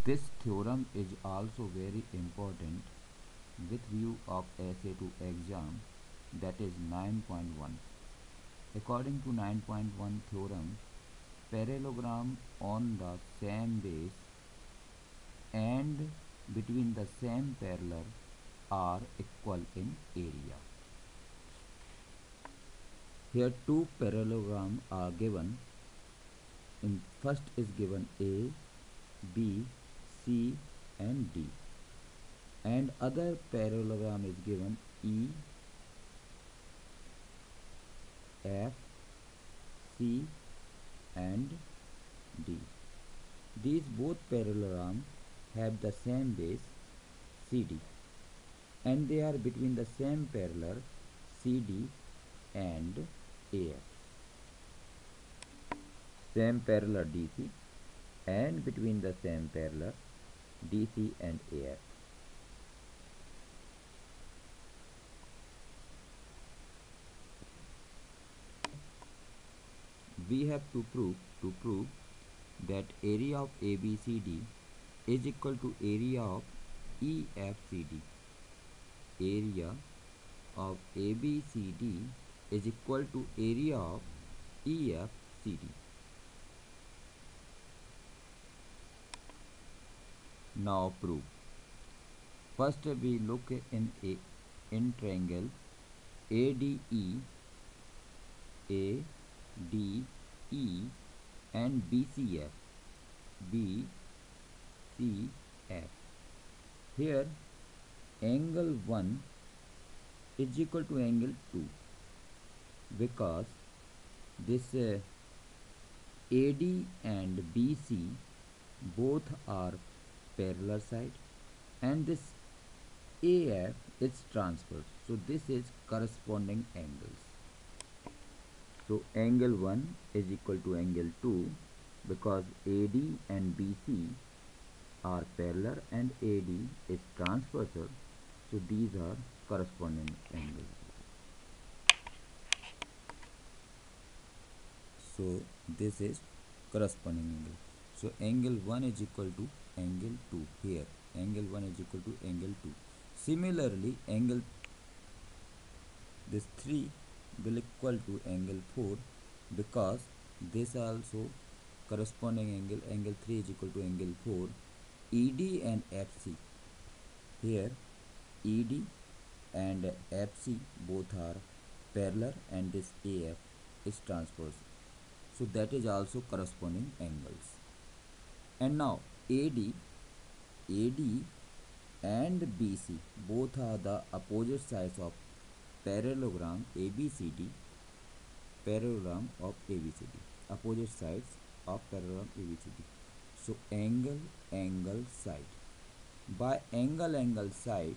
This theorem is also very important with view of essay to exam, that is 9.1. According to 9.1 theorem, parallelogram on the same base and between the same parallel are equal in area. Here two parallelograms are given. In first is given A, B, C and D, and other parallelogram is given E, F, C and D. These both parallelograms have the same base CD and they are between the same parallel CD and AF. Same parallel DC and between the same parallel DC and AF. We have to prove that area of ABCD is equal to area of EFCD. Area of ABCD is equal to area of EFCD. Now prove. First we look in triangle ADE, ADE and BCF, BCF. Here angle 1 is equal to angle 2 because this AD and BC both are parallel side and this AF is transverse, so this is corresponding angles. So angle 1 is equal to angle 2 because AD and BC are parallel and AD is transversal, so these are corresponding angles. So this is corresponding angle. So angle 1 is equal to angle 2 here. Angle 1 is equal to angle 2. Similarly, angle this 3 will equal to angle 4 because this also corresponding angle 3 is equal to angle 4. ED and FC, here ED and FC both are parallel and this AF is transverse, so that is also corresponding angles. And now AD and BC both are the opposite sides of parallelogram ABCD, parallelogram of ABCD, opposite sides of parallelogram ABCD. So angle side. By angle side,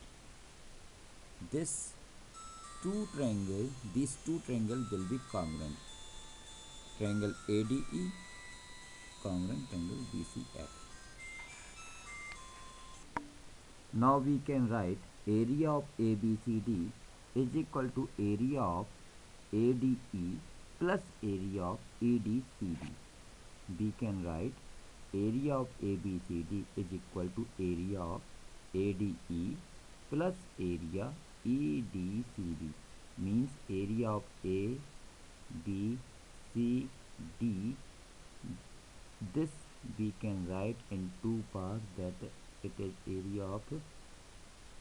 these two triangles will be congruent. Triangle ADE congruent triangle BCF. Now we can write area of ABCD is equal to area of ADE plus area of EDCD. We can write area of ABCD is equal to area of ADE plus area EDCD, means area of A, B, C, D. This we can write in two parts, that it is area of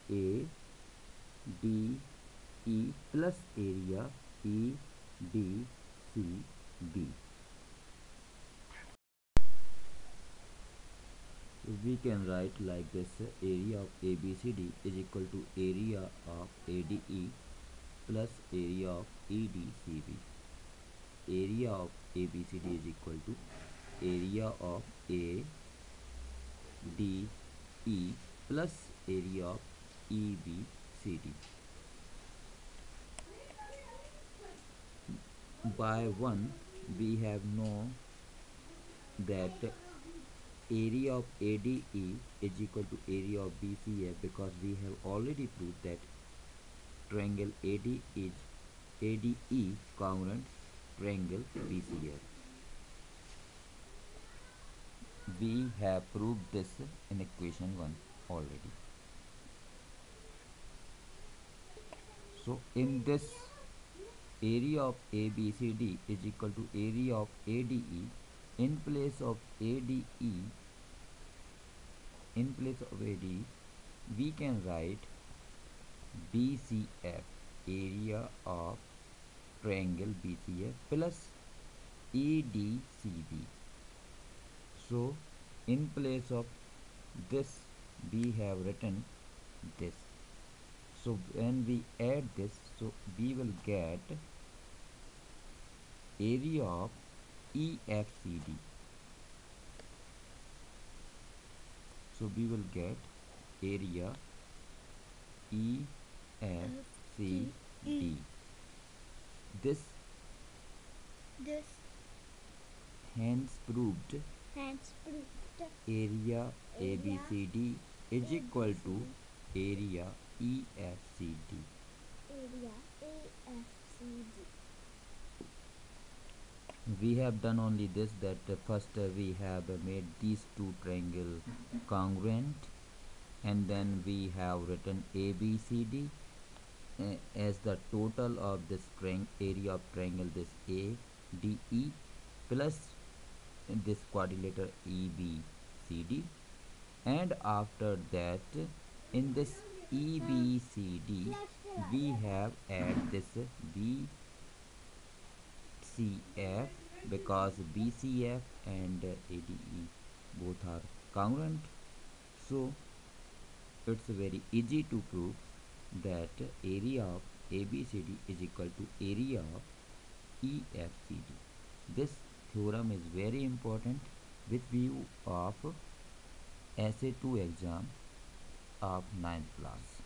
A, D, E plus area E, D, C, B. We can write like this: area of ABCD is equal to area of ADE plus area of EDCB. Area of ABCD is equal to area of A, D, E plus area of EBCD. By 1 we have known that area of ADE is equal to area of BCF because we have already proved that triangle ADE congruent triangle BCF. we have proved this in equation 1 already. So in this, area of ABCD is equal to area of ADE. In place of ADE, we can write BCF, area of triangle BCF, plus ADCD. So in place of this we have written this. So when we add this, so we will get area of EFCD. So we will get area EFCD. This hence proved area ABCD is equal to area EFCD. We have done only this, that first we have made these two triangles congruent, and then we have written ABCD as the total of this area of triangle, this ADE, plus this quadrilateral EBCD, and after that in this EBCD we have add this BCF, because BCF and ADE both are congruent. So it's very easy to prove that area of ABCD is equal to area of EFCD. This theorem is very important with view of SA2 exam of 9th class.